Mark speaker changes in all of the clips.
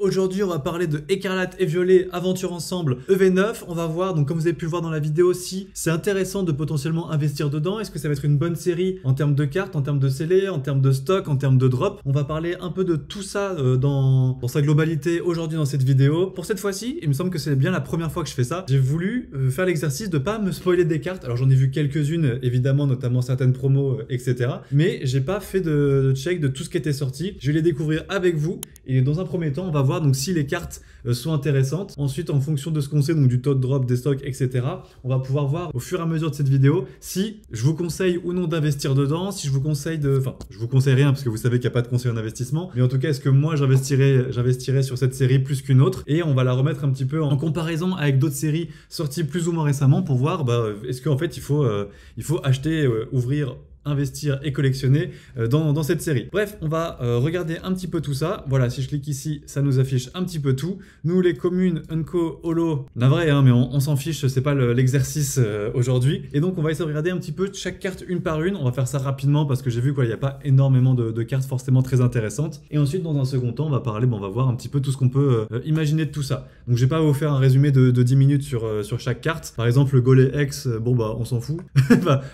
Speaker 1: Aujourd'hui, on va parler de Écarlate et Violet Aventure Ensemble EV9. On va voir, donc comme vous avez pu le voir dans la vidéo, si c'est intéressant de potentiellement investir dedans. Est-ce que ça va être une bonne série en termes de cartes, en termes de scellés, en termes de stock, en termes de drop. On va parler un peu de tout ça dans sa globalité aujourd'hui dans cette vidéo. Pour cette fois-ci, il me semble que c'est bien la première fois que je fais ça. J'ai voulu faire l'exercice de pas me spoiler des cartes. Alors j'en ai vu quelques-unes, évidemment, notamment certaines promos, etc. Mais j'ai pas fait de check de tout ce qui était sorti. Je vais les découvrir avec vous. Et dans un premier temps, on va voir donc si les cartes sont intéressantes. Ensuite, en fonction de ce qu'on sait, donc du taux de drop, des stocks, etc., on va pouvoir voir au fur et à mesure de cette vidéo si je vous conseille ou non d'investir dedans, si je vous conseille de... Enfin, je vous conseille rien parce que vous savez qu'il n'y a pas de conseil en investissement, mais en tout cas, est-ce que moi j'investirais sur cette série plus qu'une autre, et on va la remettre un petit peu en comparaison avec d'autres séries sorties plus ou moins récemment pour voir est-ce qu'en fait il faut acheter, ouvrir, investir et collectionner dans cette série. Bref, on va regarder un petit peu tout ça. Voilà, si je clique ici, ça nous affiche un petit peu tout. Nous, les communes, Unco, Holo, la vraie, hein, mais on s'en fiche, c'est pas l'exercice aujourd'hui. Et donc, on va essayer de regarder un petit peu chaque carte une par une. On va faire ça rapidement parce que j'ai vu qu'il n'y a pas énormément de cartes forcément très intéressantes. Et ensuite, dans un second temps, on va parler, on va voir un petit peu tout ce qu'on peut imaginer de tout ça. Donc, je vais pas vous faire un résumé de 10 minutes sur chaque carte. Par exemple, le Golem X, on s'en fout.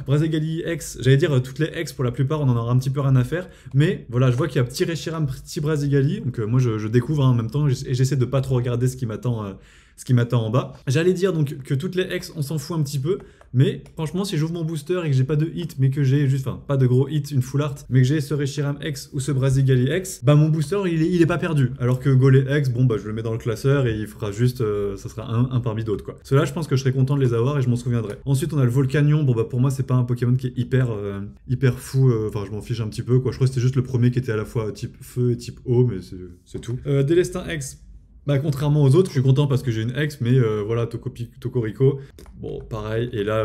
Speaker 1: Brazegali X, j'allais dire toutes les X, pour la plupart, on en aura un petit peu rien à faire. Mais voilà, je vois qu'il y a petit Reshiram, petit Brazegali. Donc moi, je découvre en même temps et j'essaie de pas trop regarder ce qui m'attend en bas. J'allais dire donc que toutes les X, on s'en fout un petit peu. Mais franchement, si j'ouvre mon booster et que j'ai pas de hit, mais que j'ai juste, pas de gros hit, une full art, mais que j'ai ce Reshiram X ou ce Brazegali X, mon booster, il est pas perdu. Alors que Golem X, je le mets dans le classeur et il fera juste, ça sera un parmi d'autres, quoi. Ceux-là, je pense que je serais content de les avoir et je m'en souviendrai. Ensuite, on a le Volcanion. Pour moi, c'est pas un Pokémon qui est hyper fou. Je m'en fiche un petit peu, quoi. Je crois que c'était juste le premier qui était à la fois type feu et type eau, mais c'est tout. Délestin X. Contrairement aux autres, je suis content parce que j'ai une ex, mais voilà, Tokorico, bon, pareil, et là,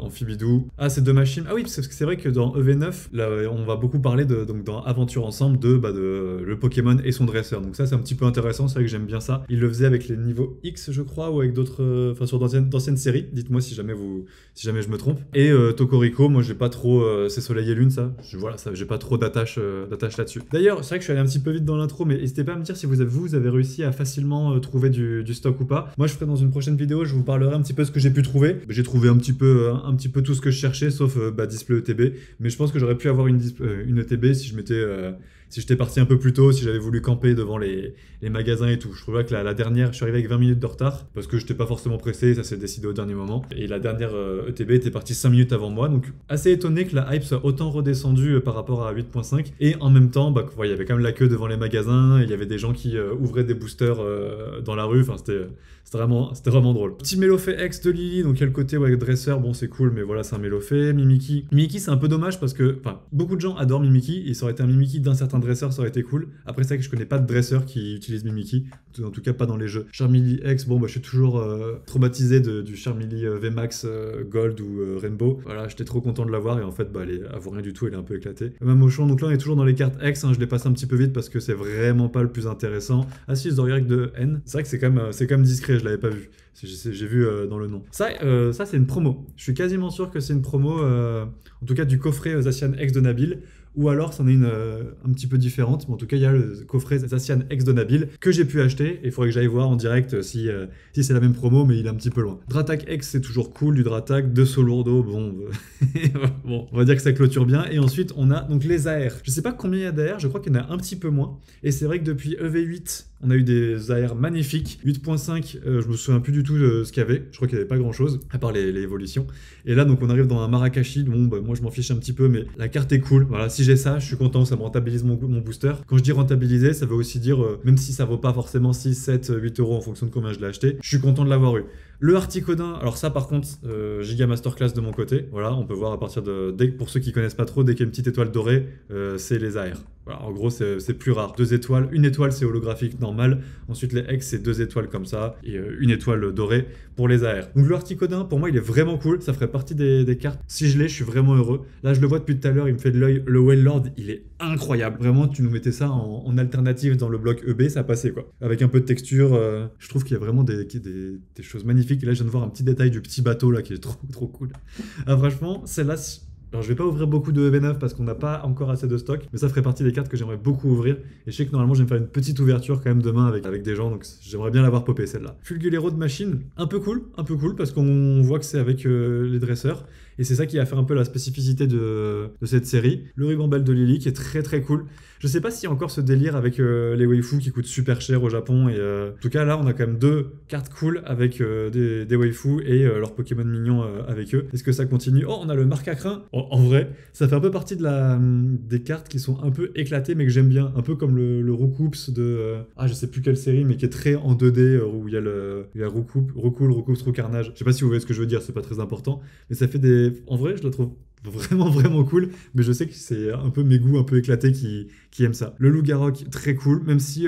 Speaker 1: Amphibidou. Ah, c'est deux machines. Ah oui, parce que c'est vrai que dans EV9, là, on va beaucoup parler, donc dans Aventure Ensemble, de le Pokémon et son dresseur. Donc ça, c'est un petit peu intéressant, c'est vrai que j'aime bien ça. Il le faisait avec les niveaux X, je crois, ou avec d'autres, sur d'anciennes séries. Dites-moi si jamais je me trompe. Et Tokorico, moi, j'ai pas trop, c'est Soleil et Lune, ça. Voilà, ça, j'ai pas trop d'attache là-dessus. D'ailleurs, c'est vrai que je suis allé un petit peu vite dans l'intro, mais n'hésitez pas à me dire si vous avez réussi à facilement trouver du stock ou pas. Moi, je ferai dans une prochaine vidéo, je vous parlerai un petit peu de ce que j'ai pu trouver. J'ai trouvé un petit peu tout ce que je cherchais, sauf display ETB. Mais je pense que j'aurais pu avoir une ETB si j'étais parti un peu plus tôt, si j'avais voulu camper devant les magasins et tout. Je trouvais que la dernière, je suis arrivé avec 20 minutes de retard parce que j'étais pas forcément pressé, ça s'est décidé au dernier moment. Et la dernière ETB était partie 5 minutes avant moi, donc assez étonné que la hype soit autant redescendue par rapport à 8.5. Et en même temps, il y avait quand même la queue devant les magasins, il y avait des gens qui ouvraient des boosters dans la rue, c'était vraiment drôle. Petit Mélofée X de Lily, donc il y a le côté dresseur, bon c'est cool, mais voilà, c'est un Mélofée. Mimikyu, c'est un peu dommage parce que, beaucoup de gens adorent Mimikyu, et ça aurait été un Mimikyu d'un certain dresseur, ça aurait été cool. Après, c'est vrai que je connais pas de dresseur qui utilise Mimikyu, en tout cas pas dans les jeux. Charmeleon X, je suis toujours traumatisé du Charmeleon VMAX Gold ou Rainbow. Voilà, j'étais trop content de l'avoir, et en fait, elle vaut rien du tout, elle est un peu éclatée. Mamochon, donc là on est toujours dans les cartes X, je les passe un petit peu vite parce que c'est vraiment pas le plus intéressant. Ah si, Zoriac de N, c'est vrai que c'est quand même discret, je l'avais pas vu. J'ai vu dans le nom. Ça c'est une promo. Je suis quasiment sûr que c'est une promo, en tout cas du coffret Zacian X de Nabil. Ou alors c'en est une un petit peu différente, mais en tout cas il y a le coffret Zacian X de Nabil que j'ai pu acheter, et il faudrait que j'aille voir en direct si c'est la même promo, mais il est un petit peu loin. Dratak X, c'est toujours cool, du Dratak, de Solourdo, bon, on va dire que ça clôture bien. Et ensuite on a donc les AR. Je sais pas combien il y a d'AR, je crois qu'il y en a un petit peu moins, et c'est vrai que depuis EV8, on a eu des AR magnifiques. 8.5, je me souviens plus du tout de ce qu'il y avait, je crois qu'il n'y avait pas grand chose, à part les évolutions. Et là donc on arrive dans un Marakashi, moi je m'en fiche un petit peu, mais la carte est cool, voilà, si j'ai ça, je suis content, ça me rentabilise mon booster. Quand je dis rentabiliser, ça veut aussi dire, même si ça vaut pas forcément 6, 7, 8 euros en fonction de combien je l'ai acheté, je suis content de l'avoir eu. Le Articodin, alors ça par contre, giga masterclass de mon côté. Voilà, on peut voir à partir pour ceux qui connaissent pas trop, dès qu'il y a une petite étoile dorée, c'est les AR. Voilà, en gros, c'est plus rare. 2 étoiles, une étoile c'est holographique normal. Ensuite, les X, c'est 2 étoiles comme ça, et une étoile dorée pour les AR. Donc le Articodin, pour moi, il est vraiment cool. Ça ferait partie des cartes. Si je l'ai, je suis vraiment heureux. Là, je le vois depuis tout à l'heure, il me fait de l'œil. Le Wellord, il est incroyable. Vraiment, tu nous mettais ça en alternative dans le bloc EB, ça passait quoi. Avec un peu de texture, je trouve qu'il y a vraiment des choses magnifiques. Et là, je viens de voir un petit détail du petit bateau là qui est trop cool. Ah, franchement, celle-là, Alors je vais pas ouvrir beaucoup de EV9 parce qu'on n'a pas encore assez de stock, mais ça ferait partie des cartes que j'aimerais beaucoup ouvrir. Et je sais que normalement je vais me faire une petite ouverture quand même demain avec des gens, donc j'aimerais bien l'avoir popé celle-là. Fulgulero de machine, un peu cool parce qu'on voit que c'est avec les dresseurs. Et c'est ça qui va faire un peu la spécificité de cette série. Le Ribambelle de Lily qui est très très cool. Je sais pas s'il y a encore ce délire avec les waifus qui coûtent super cher au Japon. Et en tout cas là on a quand même 2 cartes cool avec des waifus et leurs Pokémon mignons avec eux. Est-ce que ça continue? Oh, on a le Marcacrin. En vrai, ça fait un peu partie des cartes qui sont un peu éclatées mais que j'aime bien. Un peu comme le Roucoups de... je sais plus quelle série mais qui est très en 2D où il y a Roucoups, Roucarnage. Je sais pas si vous voyez ce que je veux dire, c'est pas très important. Mais ça fait des... En vrai, je la trouve vraiment cool, mais je sais que c'est un peu mes goûts un peu éclatés qui aiment ça. Le Loup-Garok, très cool, même si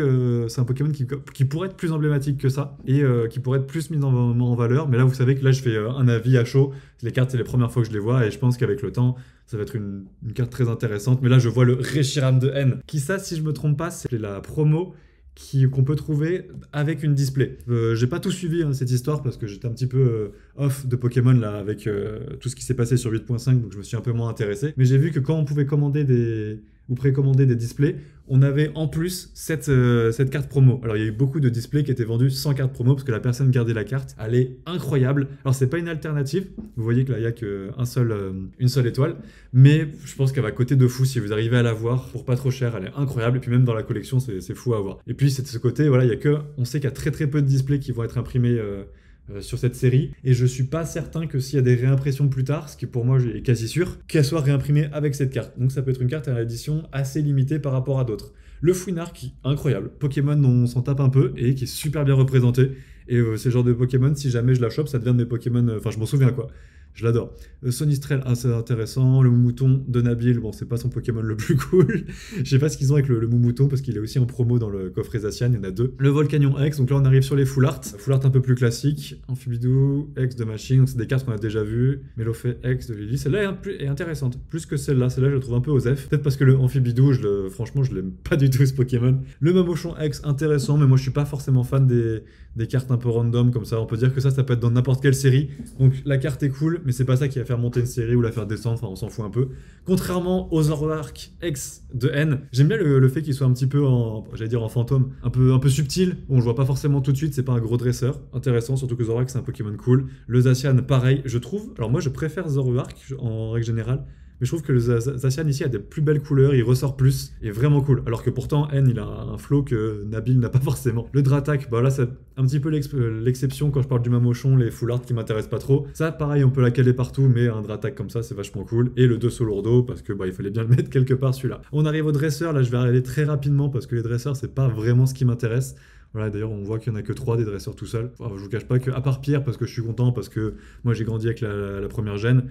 Speaker 1: c'est un Pokémon qui pourrait être plus emblématique que ça, et qui pourrait être plus mis en valeur, mais là vous savez que là je fais un avis à chaud, les cartes c'est les premières fois que je les vois, et je pense qu'avec le temps, ça va être une carte très intéressante, mais là je vois le Reshiram de N, qui ça, si je me trompe pas, c'est la promo qu'on peut trouver avec une display. J'ai pas tout suivi cette histoire parce que j'étais un petit peu off de Pokémon là avec tout ce qui s'est passé sur 8.5, donc je me suis un peu moins intéressé. Mais j'ai vu que quand on pouvait commander ou précommander des displays, on avait en plus cette carte promo. Alors il y a eu beaucoup de displays qui étaient vendus sans carte promo parce que la personne gardait la carte. Elle est incroyable. Alors c'est pas une alternative. Vous voyez que là il y a qu'une seule étoile, mais je pense qu'elle va coter de fou si vous arrivez à la voir pour pas trop cher. Elle est incroyable et puis même dans la collection c'est fou à voir. Et puis c'est de ce côté, voilà, on sait qu'il y a très peu de displays qui vont être imprimés sur cette série, et je suis pas certain que s'il y a des réimpressions plus tard, ce qui pour moi est quasi sûr, qu'elle soit réimprimée avec cette carte. Donc ça peut être une carte à l'édition assez limitée par rapport à d'autres. Le Fouinard, incroyable, Pokémon dont on s'en tape un peu et qui est super bien représenté, et c'est le genre de Pokémon, si jamais je la chope, ça devient de mes Pokémon, enfin je m'en souviens quoi. Je l'adore. Sonistrel, c'est intéressant. Le Moumouton de Nabil, bon, c'est pas son Pokémon le plus cool. Je sais pas ce qu'ils ont avec le Moumouton, parce qu'il est aussi en promo dans le coffret Zacian, il y en a 2. Le Volcanion X, donc là on arrive sur les Full Art. Full Art un peu plus classique. Amphibidou, X de Machine, donc c'est des cartes qu'on a déjà vues. Mélofée X de Lily, celle-là est intéressante. Plus que celle-là je la trouve un peu osef. Peut-être parce que le Amphibidou, franchement, je l'aime pas du tout ce Pokémon. Le Mamochon X, intéressant, mais moi je suis pas forcément fan des cartes un peu random comme ça. On peut dire que ça peut être dans n'importe quelle série. Donc la carte est cool, mais c'est pas ça qui va faire monter une série ou la faire descendre, enfin on s'en fout un peu. Contrairement aux Zoroark X de N, j'aime bien le fait qu'il soit un petit peu en fantôme, un peu subtil, on le voit pas forcément tout de suite, c'est pas un gros dresseur, intéressant, surtout que Zoroark c'est un Pokémon cool. Le Zacian pareil, je trouve, alors moi je préfère Zoroark en règle générale, mais je trouve que le Zacian ici a des plus belles couleurs, il ressort plus, et vraiment cool. Alors que pourtant, N, il a un flow que Nabil n'a pas forcément. Le Dratak, bah là, c'est un petit peu l'exception quand je parle du Mamochon, les full art qui m'intéressent pas trop. Ça, pareil, on peut la caler partout, mais un Dratak comme ça, c'est vachement cool. Et le 2 Solourdo, parce que il fallait bien le mettre quelque part celui-là. On arrive au dresseur, là, je vais aller très rapidement, parce que les dresseurs, c'est pas vraiment ce qui m'intéresse. Voilà, d'ailleurs, on voit qu'il n'y en a que 3 des dresseurs tout seuls. Enfin, je vous cache pas que, à part Pierre, parce que je suis content, parce que moi j'ai grandi avec la première gène,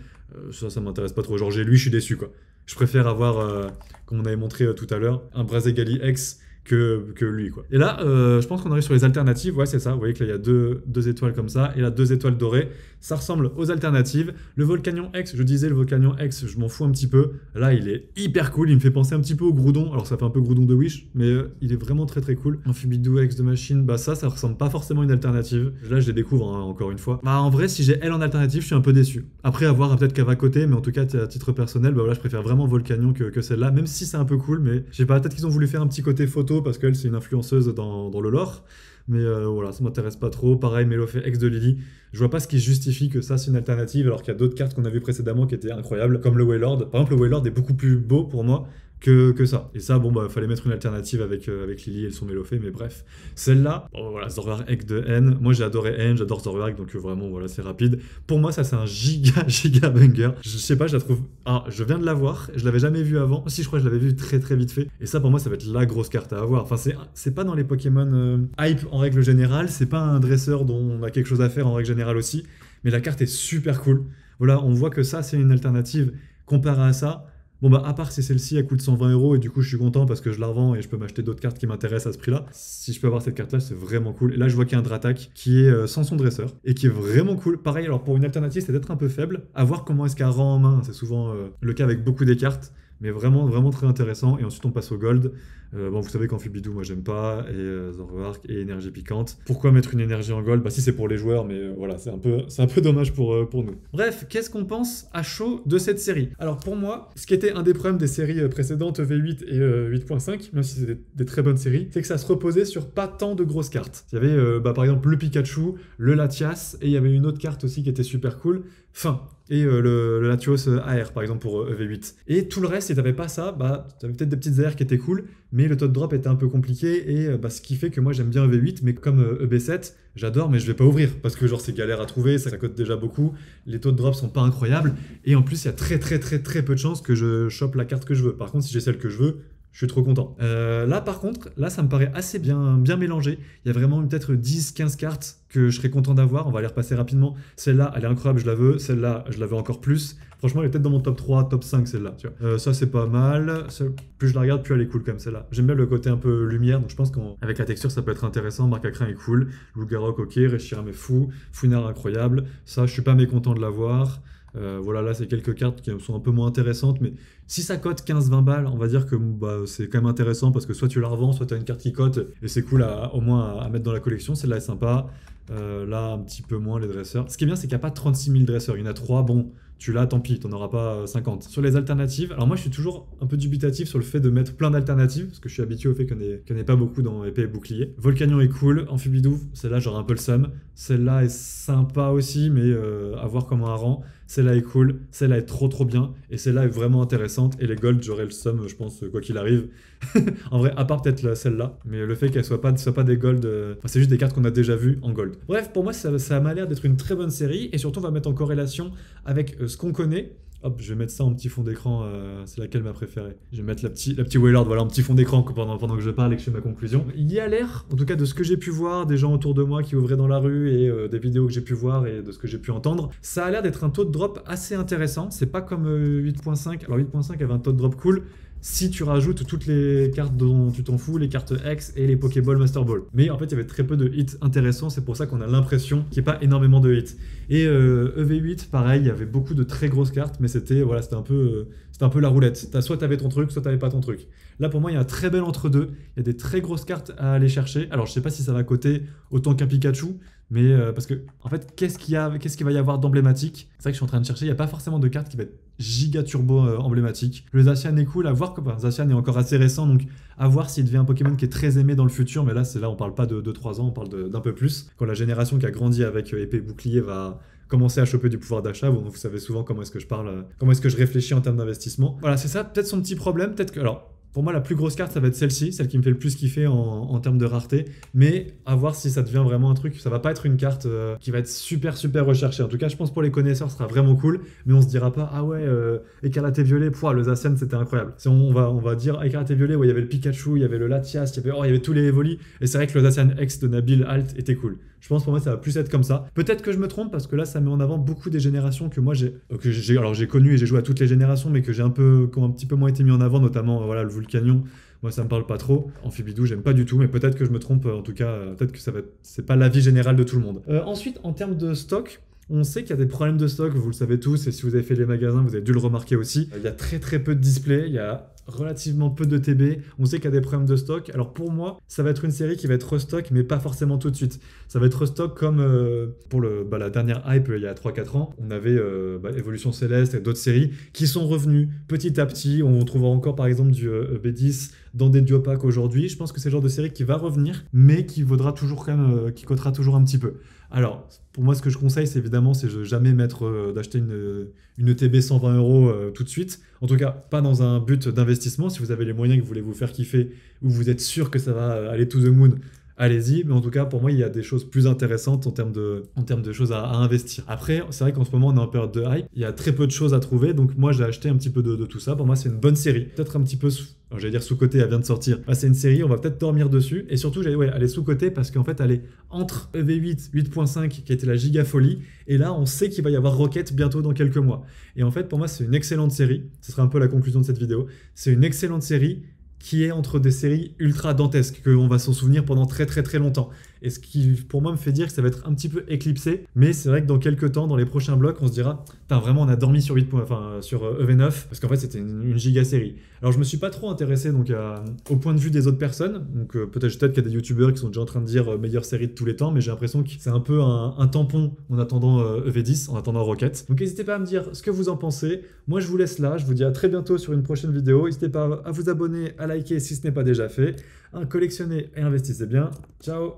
Speaker 1: ça m'intéresse pas trop. Genre, j'ai lui, je suis déçu quoi. Je préfère avoir, comme on avait montré tout à l'heure, un Brazegali X que lui quoi. Et là, je pense qu'on arrive sur les alternatives, ouais c'est ça, vous voyez que là il y a deux étoiles comme ça, et là 2 étoiles dorées, ça ressemble aux alternatives. Le Volcanion X, je disais le Volcanion X, je m'en fous un petit peu, là il est hyper cool, il me fait penser un petit peu au Groudon, alors ça fait un peu Groudon de Wish, mais il est vraiment très cool. Amphibidou X de Machine, bah ça ressemble pas forcément à une alternative, là je les découvre encore une fois. Bah en vrai si j'ai elle en alternative, je suis un peu déçu. Après avoir peut-être qu'elle va côté, mais en tout cas à titre personnel, bah voilà je préfère vraiment Volcanion que celle-là, même si c'est un peu cool, mais je sais pas, peut-être qu'ils ont voulu faire un petit côté photo, parce qu'elle c'est une influenceuse dans le lore, mais voilà, ça m'intéresse pas trop. Pareil, Mélofée X de Lily, je vois pas ce qui justifie que ça c'est une alternative, alors qu'il y a d'autres cartes qu'on a vu précédemment qui étaient incroyables, comme le Wailord. Par exemple, le Wailord est beaucoup plus beau pour moi que ça. Et ça, bon, bah, fallait mettre une alternative avec Lily et son Mélofée, mais bref. Celle-là, bon, voilà, Zoroark X de N. Moi, j'ai adoré N, j'adore Zoroark, donc vraiment, voilà, c'est rapide. Pour moi, ça, c'est un giga banger. Je sais pas, je la trouve... Ah, je viens de la voir, je l'avais jamais vue avant. Si, je crois que je l'avais vue très vite fait. Et ça, pour moi, ça va être la grosse carte à avoir. Enfin, c'est pas dans les Pokémon hype en règle générale, c'est pas un dresseur dont on a quelque chose à faire en règle générale aussi, mais la carte est super cool. Voilà, on voit que ça, c'est une alternative comparée à ça. Bon bah à part si celle-ci elle coûte 120 € et du coup je suis content parce que je la revends et je peux m'acheter d'autres cartes qui m'intéressent à ce prix-là. Si je peux avoir cette carte-là, c'est vraiment cool. Et là je vois qu'il y a un Dratak qui est sans son dresseur et qui est vraiment cool. Pareil, alors pour une alternative c'est peut-être un peu faible. À voir comment est-ce qu'elle rend en main. C'est souvent le cas avec beaucoup des cartes. Mais vraiment très intéressant. Et ensuite on passe au gold. Bon, vous savez qu'Amphibidou, moi j'aime pas, et Zoroark et énergie piquante. Pourquoi mettre une énergie en gold? Bah si c'est pour les joueurs, mais voilà, c'est un peu dommage pour nous. Bref, qu'est-ce qu'on pense à chaud de cette série? Alors pour moi, ce qui était un des problèmes des séries précédentes, V8 et 8.5, même si c'est des très bonnes séries, c'est que ça se reposait sur pas tant de grosses cartes. Il y avait par exemple le Pikachu, le Latias, et il y avait une autre carte aussi qui était super cool, et le Latios AR par exemple pour EV8. Et tout le reste, si t'avais pas ça, bah t'avais peut-être des petites AR qui étaient cool, mais le taux de drop était un peu compliqué, et ce qui fait que moi j'aime bien EV8, mais comme EB7, j'adore, mais je vais pas ouvrir, parce que genre c'est galère à trouver, ça coûte déjà beaucoup, les taux de drop sont pas incroyables, et en plus il y a très peu de chances que je chope la carte que je veux. Par contre, si j'ai celle que je veux, je suis trop content. Là, par contre, là, ça me paraît assez bien mélangé. Il y a vraiment peut-être 10-15 cartes que je serais content d'avoir. On va les repasser rapidement. Celle-là, elle est incroyable, je la veux. Celle-là, je la veux encore plus. Franchement, elle est peut-être dans mon top 3, top 5, celle-là. Ça, c'est pas mal. Plus je la regarde, plus elle est cool comme celle-là. J'aime bien le côté un peu lumière, donc je pense qu'avec la texture, ça peut être intéressant. Marcacrin est cool. Loup-Garok, ok. Reshiram est fou. Fouinard, incroyable. Ça, je suis pas mécontent de l'avoir. Voilà, là, c'est quelques cartes qui sont un peu moins intéressantes, mais si ça cote 15-20 balles, on va dire que c'est quand même intéressant parce que soit tu la revends, soit tu as une carte qui cote et c'est cool au moins à mettre dans la collection. Celle-là est sympa. Là, un petit peu moins les dresseurs. Ce qui est bien, c'est qu'il n'y a pas 36 000 dresseurs. Il y en a 3. Bon, tu l'as, tant pis, tu n'en auras pas 50. Sur les alternatives, alors moi, je suis toujours un peu dubitatif sur le fait de mettre plein d'alternatives parce que je suis habitué au fait qu'il n'y en ait pas beaucoup dans épée et bouclier. Volcanion est cool. Amphibidou, celle-là, j'aurais un peu le seum. Celle-là est sympa aussi, mais à voir comment elle rend. Celle-là est cool, celle-là est trop bien, et celle-là est vraiment intéressante, et les golds, j'aurais le seum, je pense, quoi qu'il arrive. En vrai, à part peut-être celle-là, mais le fait qu'elle soit pas des golds, c'est juste des cartes qu'on a déjà vues en gold. Bref, pour moi, ça m'a l'air d'être une très bonne série, et surtout, on va mettre en corrélation avec ce qu'on connaît. Hop, je vais mettre ça en petit fond d'écran, c'est laquelle ma préférée. Je vais mettre la petite Wailord, voilà, en petit fond d'écran pendant que je parle et que je fais ma conclusion. Il y a l'air, en tout cas de ce que j'ai pu voir, des gens autour de moi qui ouvraient dans la rue et des vidéos que j'ai pu voir et de ce que j'ai pu entendre, ça a l'air d'être un taux de drop assez intéressant. C'est pas comme 8.5, alors 8.5 avait un taux de drop cool, si tu rajoutes toutes les cartes dont tu t'en fous, les cartes X et les Pokéball Master Ball. Mais en fait, il y avait très peu de hits intéressants, c'est pour ça qu'on a l'impression qu'il n'y a pas énormément de hits. Et EV8, pareil, il y avait beaucoup de très grosses cartes, mais c'était un peu la roulette. Soit tu avais ton truc, soit tu n'avais pas ton truc. Là, pour moi, il y a un très bel entre-deux. Il y a des très grosses cartes à aller chercher. Alors, je sais pas si ça va coter autant qu'un Pikachu, mais parce que, en fait, qu'est-ce qu'il va y avoir d'emblématique? C'est vrai que je suis en train de chercher. Il n'y a pas forcément de carte qui va être giga turbo emblématique. Le Zacian est cool à voir. Zacian est encore assez récent, donc à voir s'il devient un Pokémon qui est très aimé dans le futur. Mais là, on parle pas de 2-3 ans, on parle d'un peu plus. Quand la génération qui a grandi avec épée et bouclier va commencer à choper du pouvoir d'achat, vous savez souvent comment est-ce que je parle, comment est-ce que je réfléchis en termes d'investissement. Voilà, c'est ça, peut-être son petit problème, peut-être que... Alors, pour moi, la plus grosse carte, ça va être celle-ci, celle qui me fait le plus kiffer en termes de rareté. Mais à voir si ça devient vraiment un truc. Ça va pas être une carte qui va être super recherchée. En tout cas, je pense pour les connaisseurs, ce sera vraiment cool. Mais on se dira pas, ah ouais, Écarlate et Violet, le Zacian, c'était incroyable. On va dire Écarlate et Violet, ouais, il y avait le Pikachu, il y avait le Latias, il y avait tous les Evoli. Et c'est vrai que le Zacian X de Nabil Alt était cool. Je pense pour moi, ça va plus être comme ça. Peut-être que je me trompe parce que là, ça met en avant beaucoup des générations que moi alors j'ai connu et j'ai joué à toutes les générations, mais qui ont un petit peu moins été mis en avant, notamment voilà, le Vulcanion. Moi, ça me parle pas trop. Amphibidou, j'aime pas du tout, mais peut-être que je me trompe. En tout cas, peut-être que c'est pas l'avis général de tout le monde. Ensuite, en termes de stock, on sait qu'il y a des problèmes de stock, vous le savez tous, et si vous avez fait les magasins, vous avez dû le remarquer aussi. Il y a très peu de displays, il y a relativement peu de TB, on sait qu'il y a des problèmes de stock. Alors pour moi, ça va être une série qui va être restock, mais pas forcément tout de suite. Ça va être restock comme pour la dernière hype il y a 3-4 ans. On avait Évolution Céleste et d'autres séries qui sont revenues petit à petit. On trouvera encore par exemple du B10 dans des duopacks aujourd'hui. Je pense que c'est le genre de série qui va revenir, mais qui vaudra toujours quand même, qui cotera toujours un petit peu. Alors, pour moi, ce que je conseille, c'est évidemment, c'est de jamais d'acheter une ETB 120 € tout de suite. En tout cas, pas dans un but d'investissement. Si vous avez les moyens que vous voulez vous faire kiffer ou vous êtes sûr que ça va aller to the moon, allez-y. Mais en tout cas, pour moi, il y a des choses plus intéressantes en termes de choses à investir. Après, c'est vrai qu'en ce moment, on est en période de hype. Il y a très peu de choses à trouver. Donc moi, j'ai acheté un petit peu de tout ça. Pour moi, c'est une bonne série. Peut-être un petit peu... j'allais dire sous-côté, elle vient de sortir. C'est une série, on va peut-être dormir dessus. Et surtout, elle est sous-côté parce qu'en fait, elle est entre EV8, 8.5, qui a été la giga folie. Et là, on sait qu'il va y avoir Rocket bientôt dans quelques mois. Et en fait, pour moi, c'est une excellente série. Ce sera un peu la conclusion de cette vidéo. C'est une excellente série qui est entre des séries ultra dantesques, qu'on va s'en souvenir pendant très très très longtemps. Et ce qui, pour moi, me fait dire que ça va être un petit peu éclipsé. Mais c'est vrai que dans quelques temps, dans les prochains blocs, on se dira, putain, vraiment, on a dormi sur sur EV9, parce qu'en fait, c'était une giga série. Alors, je me suis pas trop intéressé donc au point de vue des autres personnes. Donc, peut-être qu'il y a des youtubeurs qui sont déjà en train de dire meilleure série de tous les temps, mais j'ai l'impression que c'est un peu un tampon en attendant EV10, en attendant Rocket. Donc, n'hésitez pas à me dire ce que vous en pensez. Moi, je vous laisse là. Je vous dis à très bientôt sur une prochaine vidéo. N'hésitez pas à vous abonner, à liker si ce n'est pas déjà fait. Collectionnez et investissez bien. Ciao!